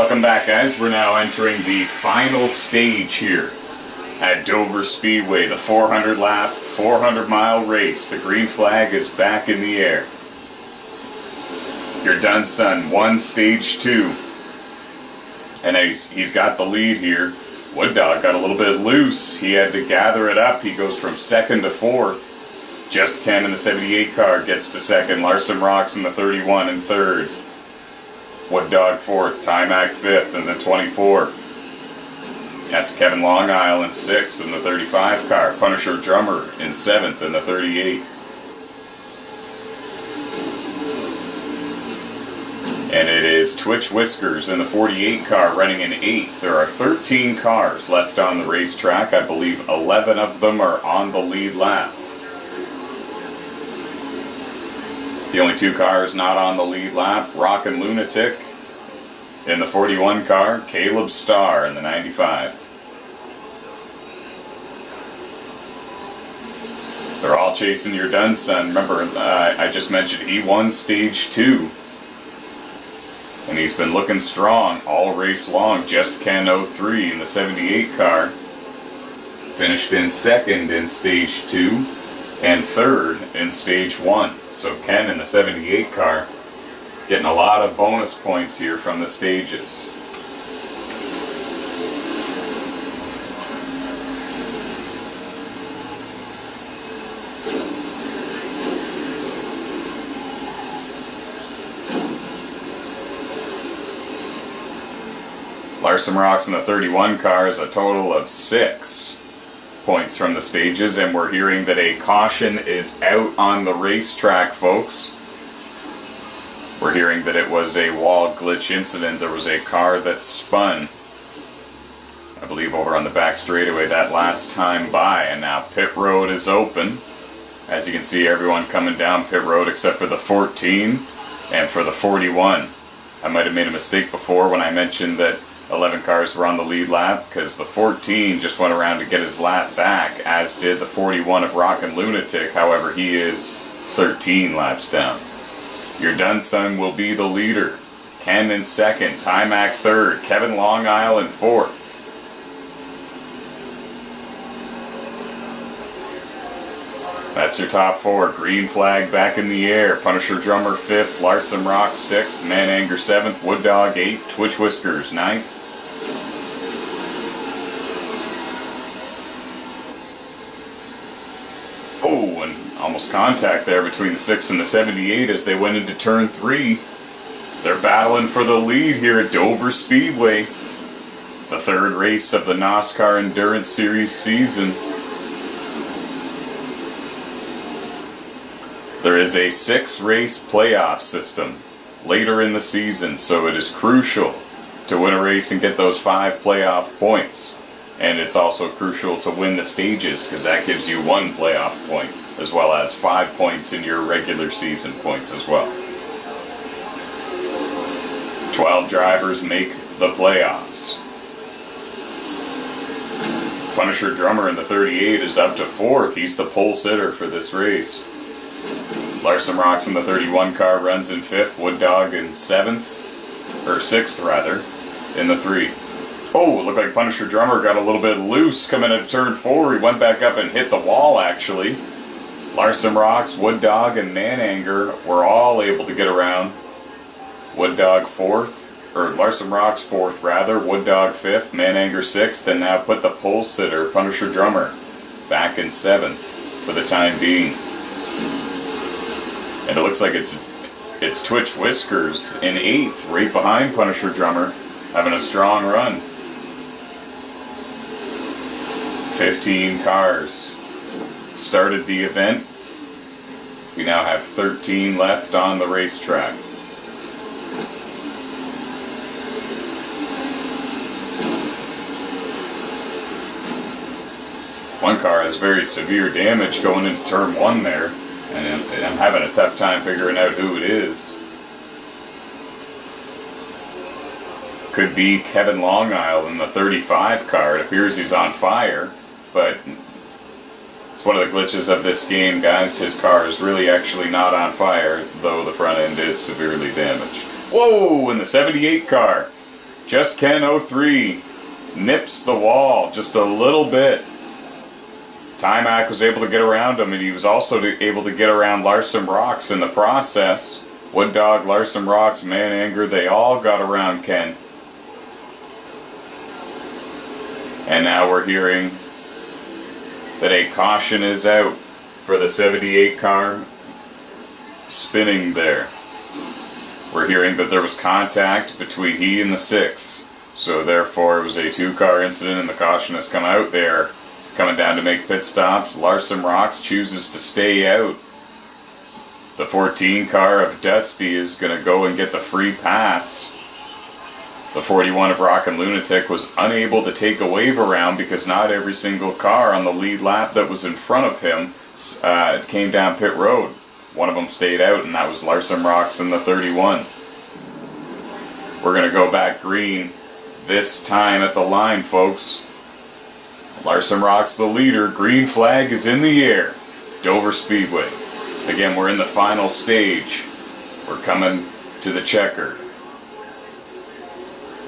Welcome back, guys. We're now entering the final stage here at Dover Speedway, the 400 lap, 400 mile race. The green flag is back in the air. Your done son won stage 2. And he's got the lead here. Wood Dog got a little bit loose. He had to gather it up. He goes from 2nd to 4th. Just Ken in the 78 car gets to 2nd. Larson Rocks in the 31 in 3rd. Wood Dog 4th. Timac 5th in the 24. That's Kevin Long Isle in 6th in the 35 car. Punisher Drummer in 7th in the 38. And it is Twitch Whiskers in the 48 car running in 8th. There are 13 cars left on the racetrack. I believe 11 of them are on the lead lap. The only 2 cars not on the lead lap, Rockin' Lunatic in the 41 car, Caleb Starr in the 95. They're all chasing your done son. Remember, I just mentioned he won stage 2. And he's been looking strong all race long. Just Ken 03 in the 78 car. Finished in 2nd in stage 2 and 3rd in stage 1. So Ken in the 78 car getting a lot of bonus points here from the stages. Larson Rocks in the 31 car is a total of 6 points from the stages, and we're hearing that a caution is out on the racetrack, folks. We're hearing that it was a wall glitch incident. There was a car that spun, I believe, over on the back straightaway that last time by, and now pit road is open. As you can see, everyone coming down pit road except for the 14 and for the 41. I might have made a mistake before when I mentioned that 11 cars were on the lead lap, because the 14 just went around to get his lap back, as did the 41 of Rockin' Lunatic. However, he is 13 laps down. Your done son will be the leader. Ken in 2nd, Timac 3rd, Kevin Long Isle in 4th. That's your top 4. Green flag back in the air. Punisher Drummer 5th, Larson Rocks 6th, Man Anger 7th, Wood Dog 8th, Twitch Whiskers 9th. Oh, and almost contact there between the 6 and the 78 as they went into turn 3. They're battling for the lead here at Dover Speedway, the 3rd race of the NOSSCAR Endurance Series season. There is a 6-race playoff system later in the season, so it is crucial to win a race and get those 5 playoff points. And it's also crucial to win the stages, because that gives you 1 playoff point, as well as 5 points in your regular season points as well. 12 drivers make the playoffs. Punisher Drummer in the 38 is up to 4th. He's the pole sitter for this race. Larson Rocks in the 31 car runs in 5th. Wood Dog in 7th, or 6th rather, in the 3. Oh, it looked like Punisher Drummer got a little bit loose coming into turn 4. He went back up and hit the wall, actually. Larson Rocks, Wood Dog, and Man Anger were all able to get around. Wood Dog 4th, or Larson Rocks 4th rather, Wood Dog 5th, Man Anger 6th, and now put the pole sitter, Punisher Drummer, back in 7th for the time being. And it looks like it's Twitch Whiskers in 8th, right behind Punisher Drummer, having a strong run. 15 cars started the event. We now have 13 left on the racetrack. One car has very severe damage going into turn 1 there. And I'm having a tough time figuring out who it is. Could be Kevin Long Isle in the 35 car. It appears he's on fire, but it's one of the glitches of this game, guys. His car is really actually not on fire, though the front end is severely damaged. Whoa, in the 78 car. Just Ken 03 nips the wall just a little bit. Timac was able to get around him, and he was also able to get around Larson Rocks in the process. Wood Dog, Larson Rocks, Man Anger, they all got around Ken. And now we're hearing that a caution is out for the 78 car spinning there. We're hearing that there was contact between he and the 6. So therefore it was a 2-car incident and the caution has come out there. Coming down to make pit stops. Larson Rocks chooses to stay out. The 14 car of Dusty is going to go and get the free pass. The 41 of Rockin' Lunatic was unable to take a wave around because not every single car on the lead lap that was in front of him came down pit road. One of them stayed out, and that was Larson Rocks in the 31. We're going to go back green this time at the line, folks. Larson Rocks the leader. Green flag is in the air. Dover Speedway. Again, we're in the final stage. We're coming to the checkered.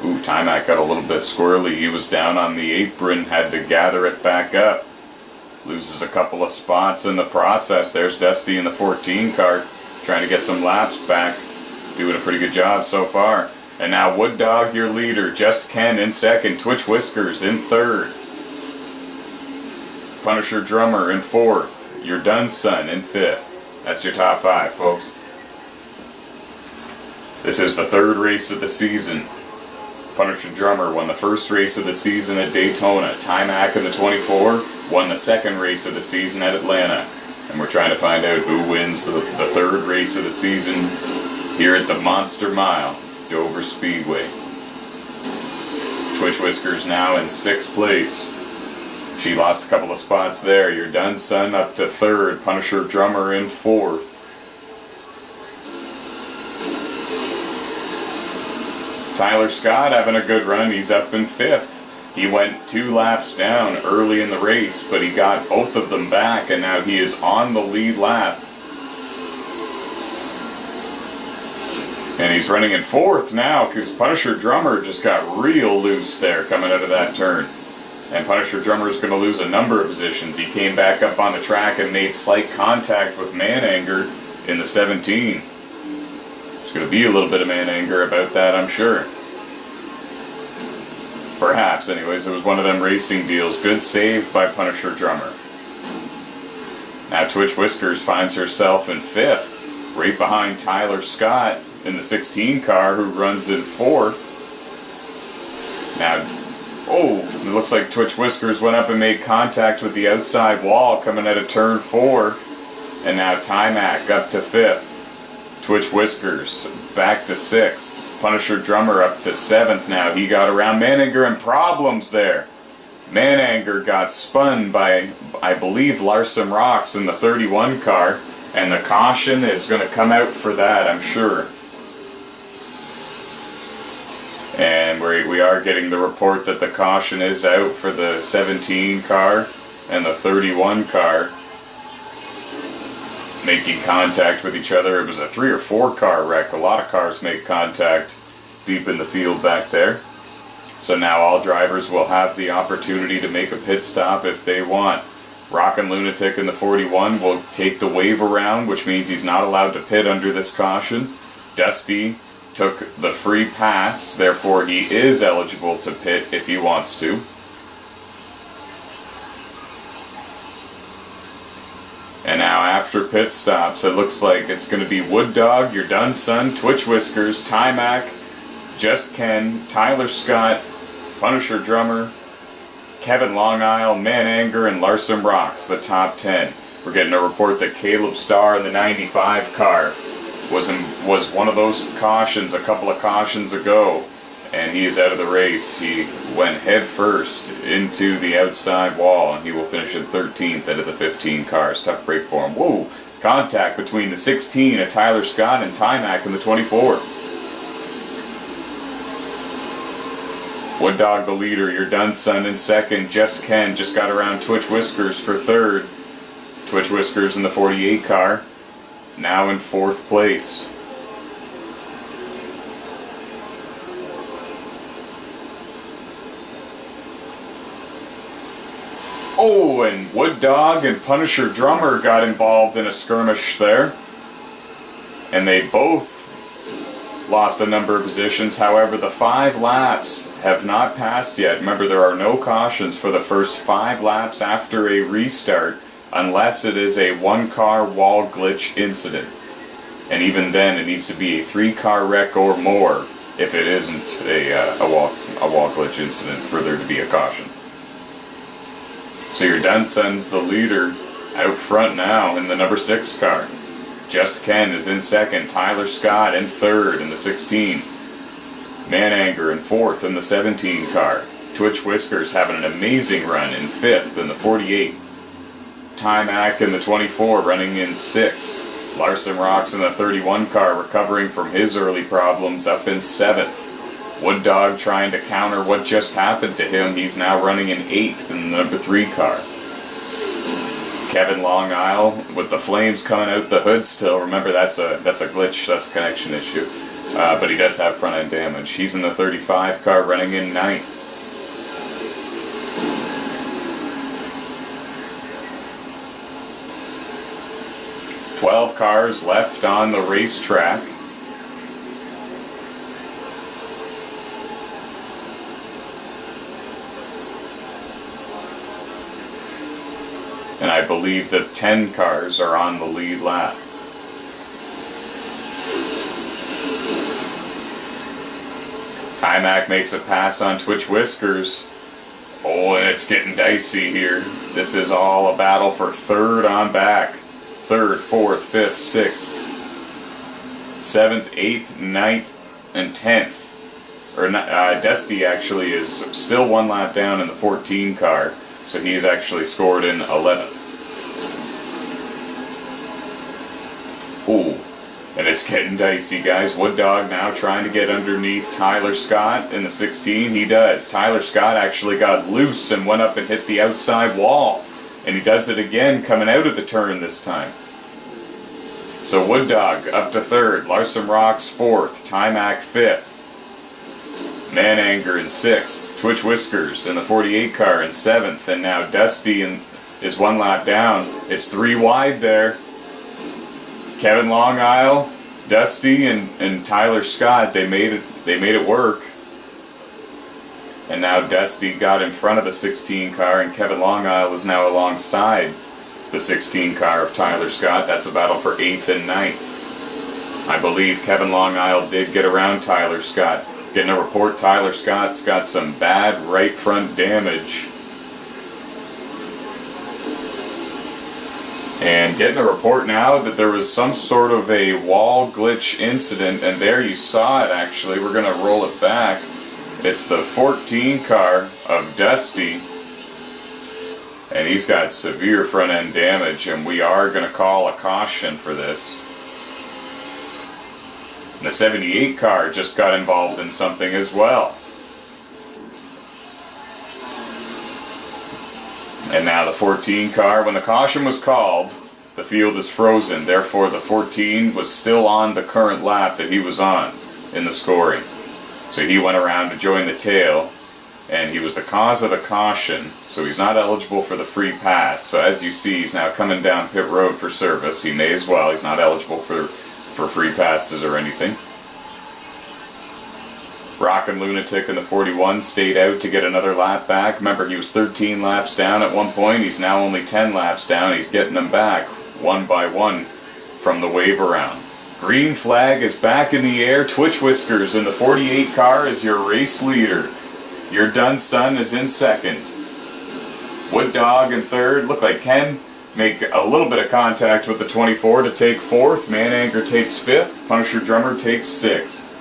Ooh, Timac got a little bit squirrely. He was down on the apron, had to gather it back up. Loses a couple of spots in the process. There's Dusty in the 14 car, trying to get some laps back. Doing a pretty good job so far. And now Wood Dog, your leader. Just Ken in second. Twitch Whiskers in third. Punisher Drummer in fourth. Your Done Son in fifth. That's your top 5, folks. This is the third race of the season. Punisher Drummer won the first race of the season at Daytona. Timac in the 24 won the second race of the season at Atlanta. And we're trying to find out who wins the third race of the season here at the Monster Mile Dover Speedway. Twitch Whiskers now in 6th place. She lost a couple of spots there. Your Done Son up to 3rd. Punisher Drummer in 4th. Tyler Scott having a good run. He's up in 5th. He went 2 laps down early in the race, but he got both of them back, and now he is on the lead lap. And he's running in 4th now because Punisher Drummer just got real loose there coming out of that turn. And Punisher Drummer is going to lose a number of positions. He came back up on the track and made slight contact with Man Anger in the 17. There's going to be a little bit of man anger about that, I'm sure. Perhaps, anyways. It was one of them racing deals. Good save by Punisher Drummer. Now Twitch Whiskers finds herself in 5th, right behind Tyler Scott in the 16 car, who runs in 4th. Now, it looks like Twitch Whiskers went up and made contact with the outside wall coming out of turn 4. And now Timac up to 5th. Twitch Whiskers back to 6th. Punisher Drummer up to 7th now. He got around Man Anger and problems there. Man Anger got spun by, I believe, Larson Rocks in the 31 car. And the caution is going to come out for that, I'm sure. And we are getting the report that the caution is out for the 17 car and the 31 car. Making contact with each other. It was a 3 or 4 car wreck. A lot of cars make contact deep in the field back there. So now all drivers will have the opportunity to make a pit stop if they want. Rockin' Lunatic in the 41 will take the wave around, which means he's not allowed to pit under this caution. Dusty took the free pass, therefore he is eligible to pit if he wants to. And now after pit stops, it looks like it's going to be Wood Dog, Your Done Son, Twitch Whiskers, Timac, Just Ken, Tyler Scott, Punisher Drummer, Kevin Long Isle, Man Anger, and Larson Rocks, the top 10. We're getting a report that Caleb Starr in the 95 car was one of those cautions a couple of cautions ago, and he is out of the race. He went head first into the outside wall, and he will finish in 13th out of the 15 cars. Tough break for him. Whoa! Contact between the 16 of Tyler Scott and Timac in the 24. Wood Dog the leader. Your Done Son in second. Just Ken just got around Twitch Whiskers for 3rd. Twitch Whiskers in the 48 car. Now in 4th place. Oh, and Wood Dog and Punisher Drummer got involved in a skirmish there. And they both lost a number of positions. However, the 5 laps have not passed yet. Remember, there are no cautions for the first 5 laps after a restart unless it is a 1-car wall glitch incident. And even then, it needs to be a 3-car wreck or more if it isn't a wall glitch incident for there to be a caution. So your Dunson's the leader out front now in the number 6 car. Just Ken is in second, Tyler Scott in third in the 16. Mananger in fourth in the 17 car. Twitch Whiskers having an amazing run in fifth in the 48. Timac in the 24 running in sixth. Larson Rocks in the 31 car recovering from his early problems up in seventh. Wood Dog trying to counter what just happened to him. He's now running in 8th in the number 3 car. Kevin Long Isle with the flames coming out the hood still. Remember, that's a glitch, that's a connection issue. But he does have front end damage. He's in the 35 car running in 9th. "12 cars left on the racetrack. And I believe that 10 cars are on the lead lap. Timac makes a pass on Twitch Whiskers. Oh, and it's getting dicey here. This is all a battle for third on back. 3rd, 4th, 5th, 6th, 7th, 8th, 9th, and 10th. Dusty actually is still 1 lap down in the 14 car. So he's actually scored in 11th. Ooh, and it's getting dicey, guys. Wood Dog now trying to get underneath Tyler Scott in the 16. He does. Tyler Scott actually got loose and went up and hit the outside wall. And he does it again coming out of the turn this time. So Wood Dog up to 3rd. Larson Rocks 4th. Timac 5th. Mananger in 6th, Twitch Whiskers in the 48 car in 7th, and now Dusty is 1 lap down. It's 3 wide there. Kevin Long Isle, Dusty, and Tyler Scott, they made it work. And now Dusty got in front of the 16 car, and Kevin Long Isle is now alongside the 16 car of Tyler Scott. That's a battle for 8th and 9th. I believe Kevin Long Isle did get around Tyler Scott. Getting a report, Tyler Scott's got some bad right front damage. And getting a report now that there was some sort of a wall glitch incident, and there you saw it actually. We're going to roll it back. It's the 14 car of Dusty, and he's got severe front end damage, and we are going to call a caution for this. The 78 car just got involved in something as well. And now the 14 car, when the caution was called, the field is frozen. Therefore, the 14 was still on the current lap that he was on in the scoring. So he went around to join the tail, and he was the cause of the caution, so he's not eligible for the free pass. So as you see, he's now coming down pit road for service. He may as well. He's not eligible for free passes or anything. Rockin' Lunatic in the 41 stayed out to get another lap back. Remember, he was 13 laps down at one point. He's now only 10 laps down. He's getting them back one by one from the wave around. Green flag is back in the air. Twitch Whiskers in the 48 car is your race leader. Your Dunson is in second. Wood Dog in third. Look like Ken make a little bit of contact with the 24 to take 4th. Mananger takes 5th. Punisher Drummer takes 6th.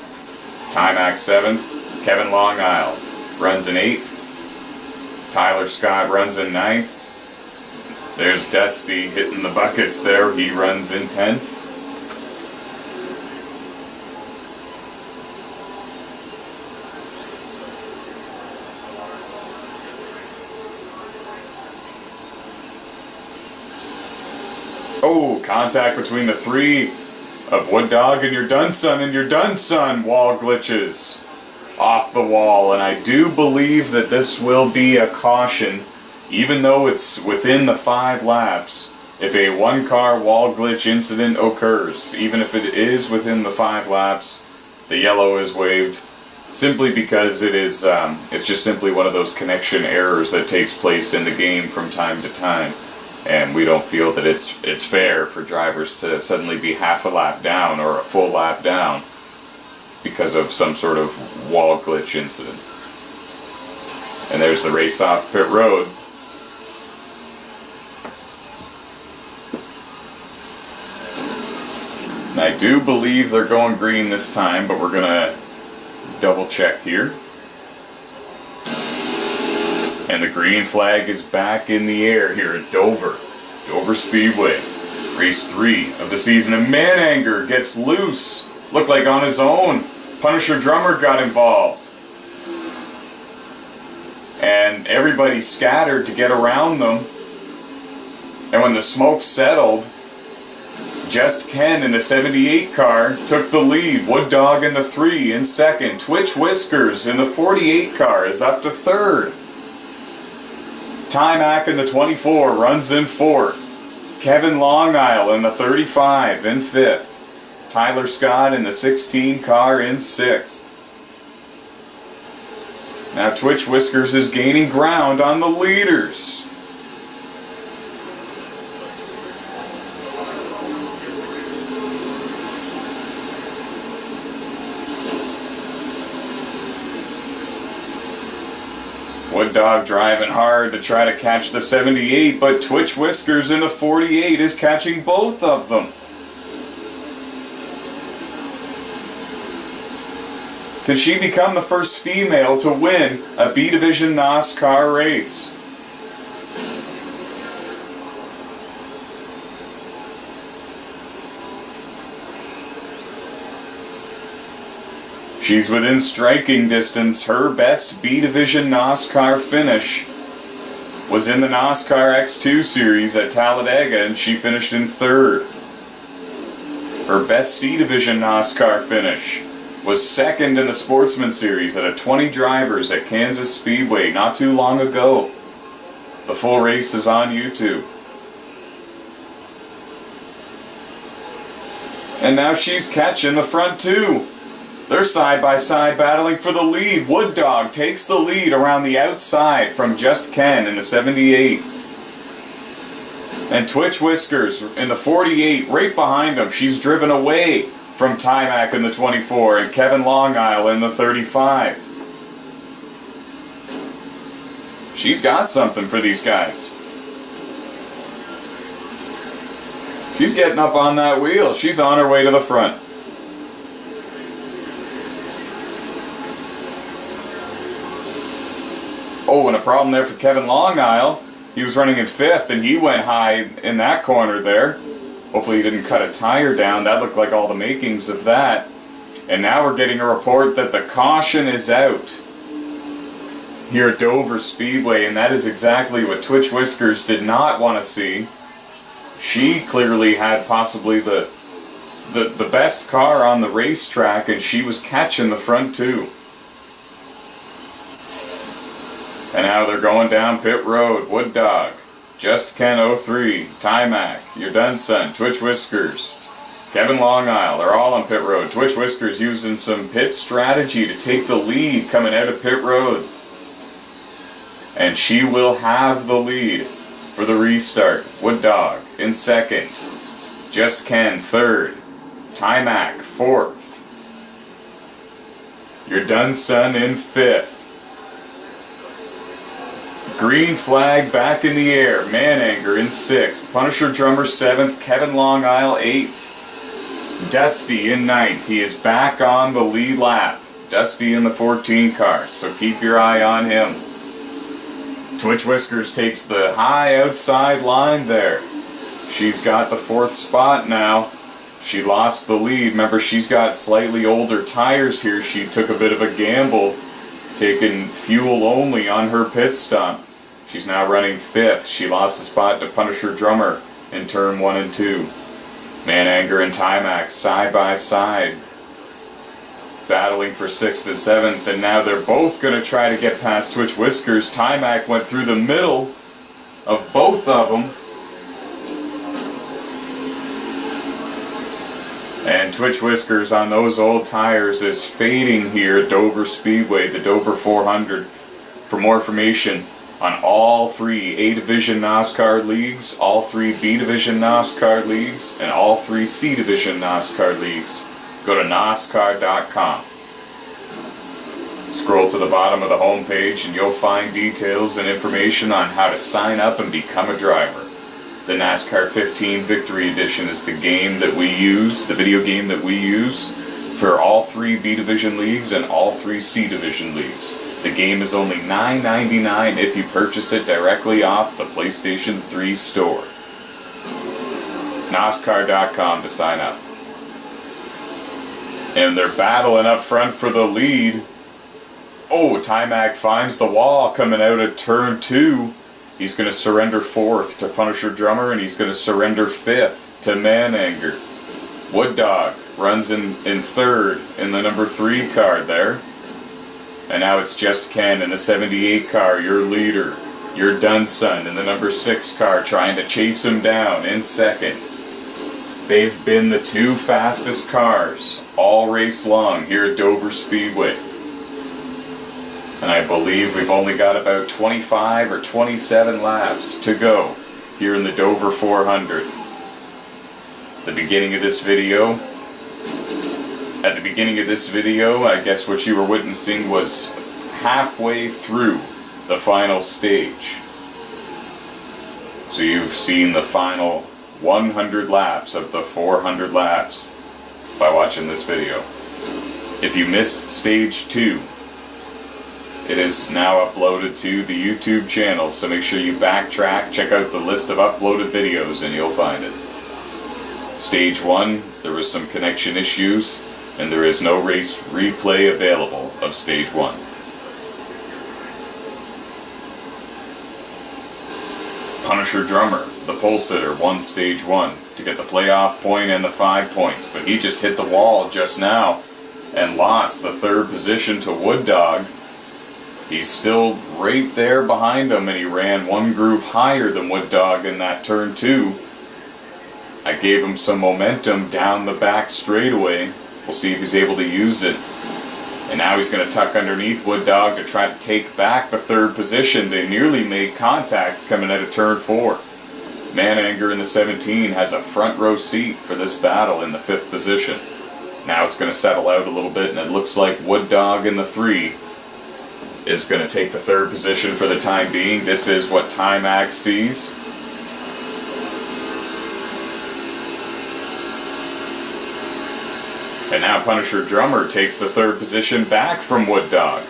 Timac 7th. Kevin Long Isle runs in 8th. Tyler Scott runs in 9th. There's Dusty hitting the buckets there. He runs in 10th. Oh, contact between the 3 of Wood Dog and your Dunson wall glitches off the wall, and I do believe that this will be a caution, even though it's within the 5 laps, if a 1-car wall glitch incident occurs, even if it is within the 5 laps, the yellow is waved, simply because it's just simply one of those connection errors that takes place in the game from time to time. And we don't feel that it's fair for drivers to suddenly be half a lap down or a full lap down because of some sort of wall glitch incident. And there's the race off pit road. And I do believe they're going green this time, but we're gonna double check here. And the green flag is back in the air here at Dover Speedway. Race 3 of the season, and Mananger gets loose. Looked like on his own. Punisher Drummer got involved. And everybody scattered to get around them. And when the smoke settled, Just Ken in the 78 car took the lead. Wood Dog in the 3 in second. Twitch Whiskers in the 48 car is up to third. Timac in the 24 runs in fourth. Kevin Long Isle in the 35 in fifth. Tyler Scott in the 16 car in sixth. Now Twitch Whiskers is gaining ground on the leaders. Wood Dog driving hard to try to catch the 78, but Twitch Whiskers in the 48 is catching both of them. Can she become the first female to win a B Division NOSSCAR race? She's within striking distance. Her best B Division NOSSCAR finish was in the NOSSCAR X2 Series at Talladega, and she finished in third. Her best C Division NOSSCAR finish was second in the Sportsman Series at a 20 drivers at Kansas Speedway not too long ago. The full race is on YouTube. And now she's catching the front two. They're side by side battling for the lead. Wood Dog takes the lead around the outside from Just Ken in the 78. And Twitch Whiskers in the 48 right behind him. She's driven away from Timac in the 24 and Kevin Long Isle in the 35. She's got something for these guys. She's getting up on that wheel. She's on her way to the front. Oh, and a problem there for Kevin Long Isle. He was running in fifth and he went high in that corner there. Hopefully he didn't cut a tire down. That looked like all the makings of that. And now we're getting a report that the caution is out here at Dover Speedway, and that is exactly what Twitch Whiskers did not want to see. She clearly had possibly the best car on the racetrack, and she was catching the front two. And now they're going down pit road. Wood Dog, Just Ken 03, Timac, You're Done Son, Twitch Whiskers, Kevin Long Isle, they're all on pit road. Twitch Whiskers using some pit strategy to take the lead coming out of pit road. And she will have the lead for the restart. Wood Dog in second, Just Ken third, Timac fourth, You're Done Son in fifth. Green flag back in the air. Mananger in sixth. Punisher Drummer seventh. Kevin Long Isle eighth. Dusty in ninth. He is back on the lead lap. Dusty in the 14 car, so keep your eye on him. Twitch Whiskers takes the high outside line there. She's got the fourth spot now. She lost the lead. Remember, she's got slightly older tires here. She took a bit of a gamble, taking fuel only on her pit stop. She's now running fifth. She lost the spot to Punisher Drummer in turn 1 and 2. Mananger and Timac side by side, battling for 6th and 7th, and now they're both going to try to get past Twitch Whiskers. Timac went through the middle of both of them. And Twitch Whiskers on those old tires is fading here at Dover Speedway, the Dover 400. For more information on all 3 A Division NOSSCAR leagues, all 3 B Division NOSSCAR leagues, and all 3 C Division NOSSCAR leagues, go to NOSSCAR.com. Scroll to the bottom of the homepage and you'll find details and information on how to sign up and become a driver. The NASCAR 15 Victory Edition is the game that we use, the video game that we use for all 3 B Division leagues and all 3 C Division leagues. The game is only $9.99 if you purchase it directly off the PlayStation 3 store. NOSSCAR.com to sign up. And they're battling up front for the lead. Oh, Timac finds the wall coming out of turn 2. He's going to surrender 4th to Punisher Drummer, and he's going to surrender 5th to Mananger. Wood Dog runs in 3rd in the number 3 car there. And now it's Just Ken in the 78 car, your leader. Your Dunson in the number 6 car trying to chase him down in 2nd. They've been the 2 fastest cars all race long here at Dover Speedway. And I believe we've only got about 25 or 27 laps to go here in the Dover 400. At the beginning of this video, I guess what you were witnessing was halfway through the final stage. So you've seen the final 100 laps of the 400 laps by watching this video. If you missed stage 2, it is now uploaded to the YouTube channel, so make sure you backtrack, check out the list of uploaded videos, and you'll find it. Stage 1, there was some connection issues, and there is no race replay available of Stage 1. Punisher Drummer, the pole sitter, won Stage 1 to get the playoff point and the 5 points, but he just hit the wall just now and lost the 3rd position to Wood Dog. He's still right there behind him, and he ran 1 groove higher than Wood Dog in that turn 2. I gave him some momentum down the back straightaway. We'll see if he's able to use it. And now he's going to tuck underneath Wood Dog to try to take back the 3rd position. They nearly made contact coming out of turn 4. Mananger in the 17 has a front row seat for this battle in the 5th position. Now it's going to settle out a little bit, and it looks like Wood Dog in the 3 is going to take the 3rd position for the time being. This is what Timac sees. And now Punisher Drummer takes the 3rd position back from Wood Dog.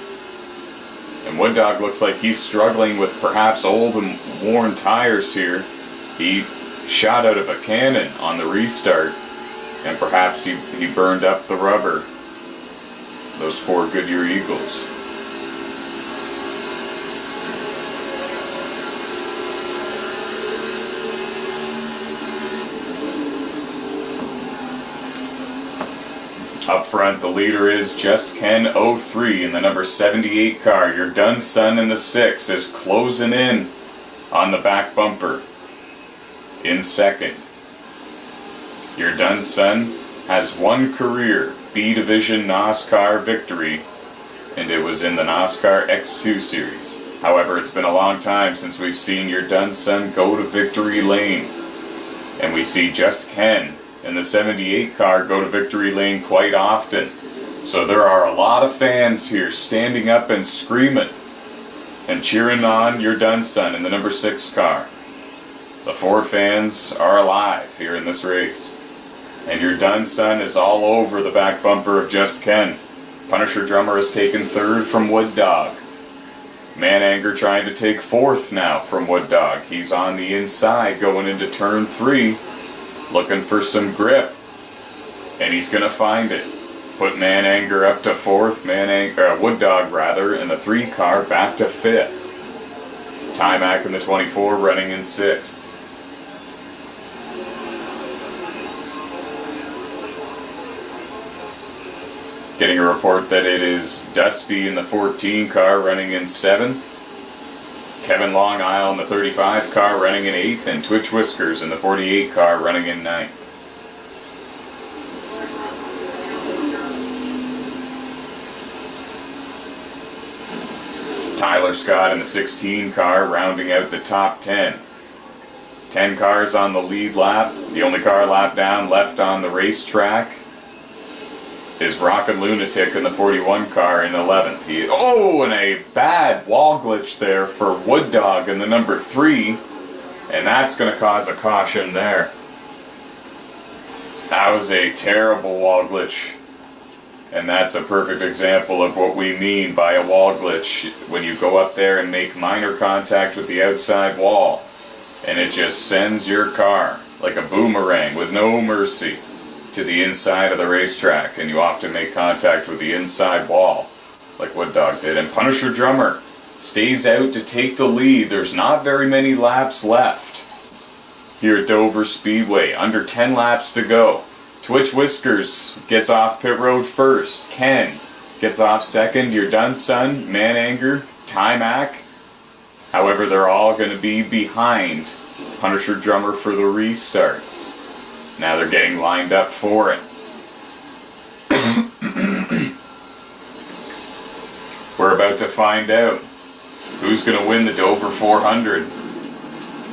And Wood Dog looks like he's struggling with perhaps old and worn tires here. He shot out of a cannon on the restart, and perhaps he burned up the rubber. Those 4 Goodyear Eagles. Up front, the leader is Just Ken 03 in the number 78 car. Your Dunson in the 6 is closing in on the back bumper in 2nd. Your Dunson has 1 career B Division NOSSCAR victory, and it was in the NOSSCAR X2 series. However, it's been a long time since we've seen your Dunson go to victory lane, and we see Just Ken in the 78 car go to victory lane quite often. So there are a lot of fans here standing up and screaming and cheering on your Dunson in the number 6 car. The Ford fans are alive here in this race. And your Dunson is all over the back bumper of Just Ken. Punisher Drummer has taken 3rd from Wood Dog. Mananger trying to take 4th now from Wood Dog. He's on the inside going into turn 3. Looking for some grip, and he's going to find it. Put Mananger up to 4th, Wood Dog rather, in the 3 car back to 5th. Timac in the 24 running in 6th. Getting a report that it is Dusty in the 14 car running in 7th. Kevin Long Isle in the 35 car running in 8th, and Twitch Whiskers in the 48 car running in 9th. Tyler Scott in the 16 car rounding out the top 10. 10 cars on the lead lap. The only car lap down left on the racetrack is Rockin' Lunatic in the 41 car in 11th. And a bad wall glitch there for Wood Dog in the number 3, and that's going to cause a caution there. That was a terrible wall glitch, and that's a perfect example of what we mean by a wall glitch. When you go up there and make minor contact with the outside wall, and it just sends your car like a boomerang with no mercy to the inside of the racetrack, and you often make contact with the inside wall like Wood Dog did. And Punisher Drummer stays out to take the lead. There's not very many laps left here at Dover Speedway. Under 10 laps to go. Twitch Whiskers gets off pit road first. Ken gets off second. You're done, son. Man Anger, Timac. However, they're all going to be behind Punisher Drummer for the restart. Now they're getting lined up for it. We're about to find out who's going to win the Dover 400.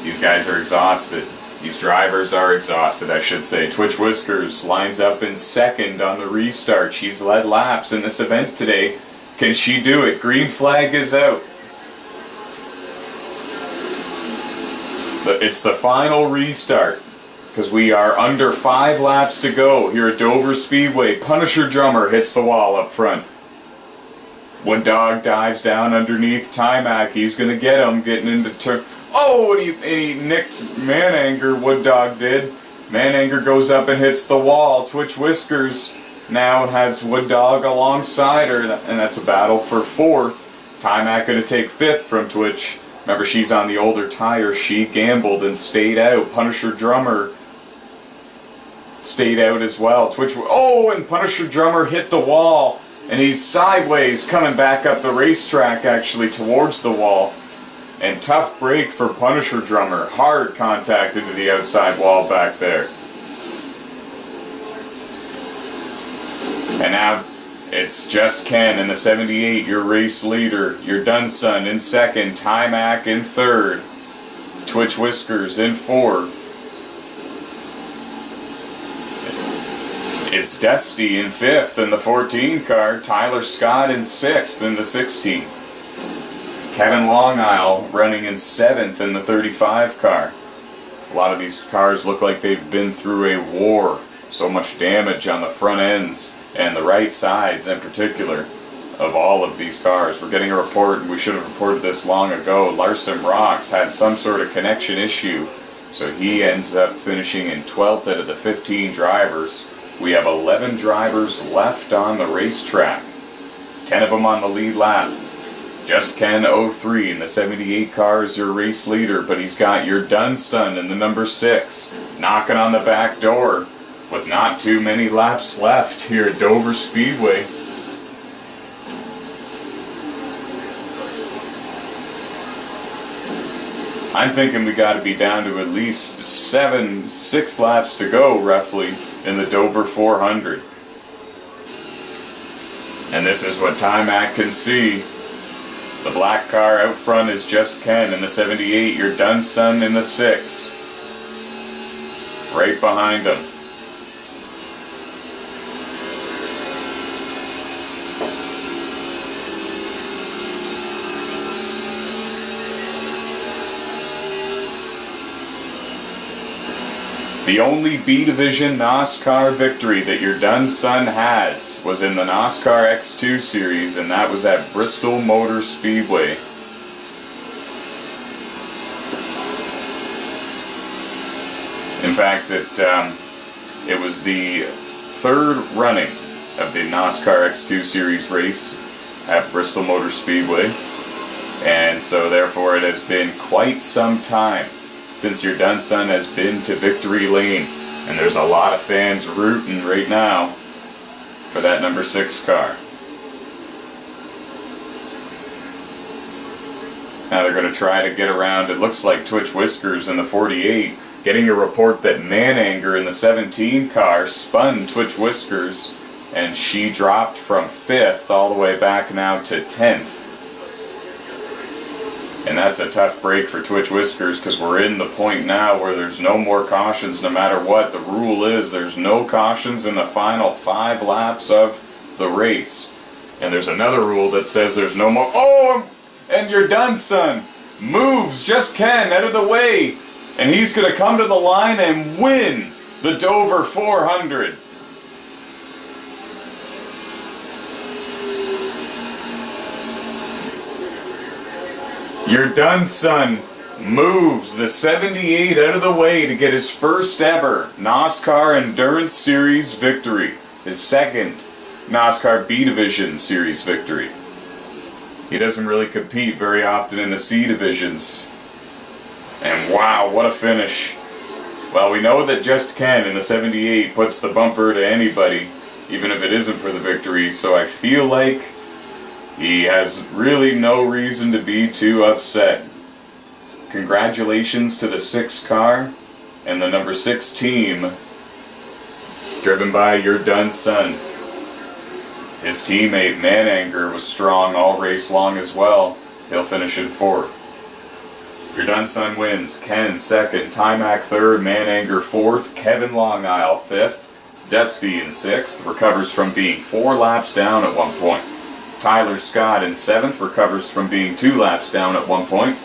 These guys are exhausted. These drivers are exhausted, I should say. Twitch Whiskers lines up in second on the restart. She's led laps in this event today. Can she do it? Green flag is out. It's the final restart, because we are under 5 laps to go here at Dover Speedway. Punisher Drummer hits the wall up front. Wood Dog dives down underneath Timac. He's going to get him, getting into turn. Oh, and he nicked Man Anger, Wood Dog did. Man Anger goes up and hits the wall. Twitch Whiskers now has Wood Dog alongside her, and that's a battle for 4th. Timac going to take 5th from Twitch. Remember, she's on the older tire. She gambled and stayed out. Punisher Drummer stayed out as well. And Punisher Drummer hit the wall, and he's sideways coming back up the racetrack, actually towards the wall. And tough break for Punisher Drummer. Hard contact into the outside wall back there. And now it's just Ken in the 78, your race leader. Your done, son, in second. Timac in third. Twitch Whiskers in 4th. It's Dusty in 5th in the 14 car. Tyler Scott in 6th in the 16. Kevin Long Isle running in 7th in the 35 car. A lot of these cars look like they've been through a war. So much damage on the front ends and the right sides in particular of all of these cars. We're getting a report, and we should have reported this long ago. Larson Rocks had some sort of connection issue, so he ends up finishing in 12th out of the 15 drivers. We have 11 drivers left on the racetrack, 10 of them on the lead lap. Just Ken 03 in the 78 car is your race leader, but he's got your done, son, in the number 6, knocking on the back door with not too many laps left here at Dover Speedway. I'm thinking we got to be down to at least 6 laps to go, roughly, in the Dover 400. And this is what Timac can see. The black car out front is Just Ken in the 78, your done, son, in the 6. Right behind him. The only B Division NOSSCAR victory that your done, son has was in the NOSSCAR X2 Series, and that was at Bristol Motor Speedway. In fact, it was the 3rd running of the NOSSCAR X2 Series race at Bristol Motor Speedway, and so therefore it has been quite some time since your done, son has been to victory lane, and there's a lot of fans rooting right now for that number 6 car. Now they're going to try to get around, it looks like Twitch Whiskers in the 48, getting a report that Mananger in the 17 car spun Twitch Whiskers, and she dropped from 5th all the way back now to 10th. And that's a tough break for Twitch Whiskers, because we're in the point now where there's no more cautions no matter what. The rule is there's no cautions in the final 5 laps of the race. And there's another rule that says there's no more... Oh, and you're done, son. Moves, just Ken, out of the way. And he's going to come to the line and win the Dover 400. You're done, son. Moves the 78 out of the way to get his first ever NOSSCAR Endurance Series victory. His second NOSSCAR B Division Series victory. He doesn't really compete very often in the C divisions. And wow, what a finish. Well, we know that Just Ken in the 78 puts the bumper to anybody, even if it isn't for the victory, so I feel like he has really no reason to be too upset. Congratulations to the 6 car and the number 6 team, driven by Your Done Son. His teammate Mananger was strong all race long as well. He'll finish in 4th. Your Done Son wins. Ken 2nd, Timac 3rd, Mananger 4th, Kevin Long Isle 5th, Dusty in 6th, recovers from being 4 laps down at one point. Tyler Scott in 7th, recovers from being 2 laps down at one point.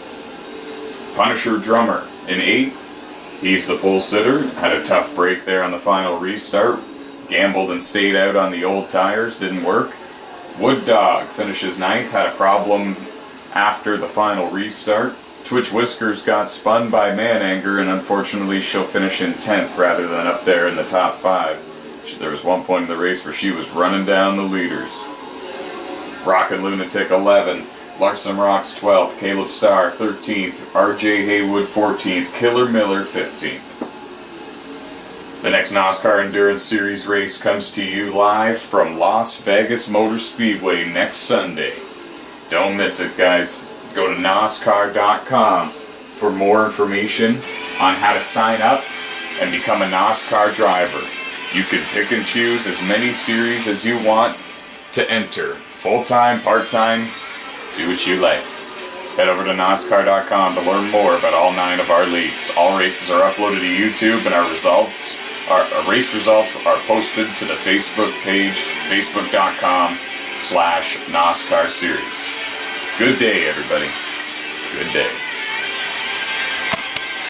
Punisher Drummer in 8th, he's the pole sitter, had a tough break there on the final restart. Gambled and stayed out on the old tires, didn't work. Wood Dog finishes 9th, had a problem after the final restart. Twitch Whiskers got spun by Mananger, and unfortunately she'll finish in 10th rather than up there in the top 5. There was one point in the race where she was running down the leaders. Rockin' Lunatic 11th, Larson Rocks 12th, Caleb Starr 13th, RJ Haywood 14th, Killer Miller 15th. The next NOSSCAR Endurance Series race comes to you live from Las Vegas Motor Speedway next Sunday. Don't miss it, guys. Go to NOSSCAR.com for more information on how to sign up and become a NOSSCAR driver. You can pick and choose as many series as you want to enter. Full-time, part-time, do what you like. Head over to NOSSCAR.com to learn more about all 9 of our leagues. All races are uploaded to YouTube, and our race results are posted to the Facebook page, facebook.com/NOSSCAR Series. Good day, everybody. Good day.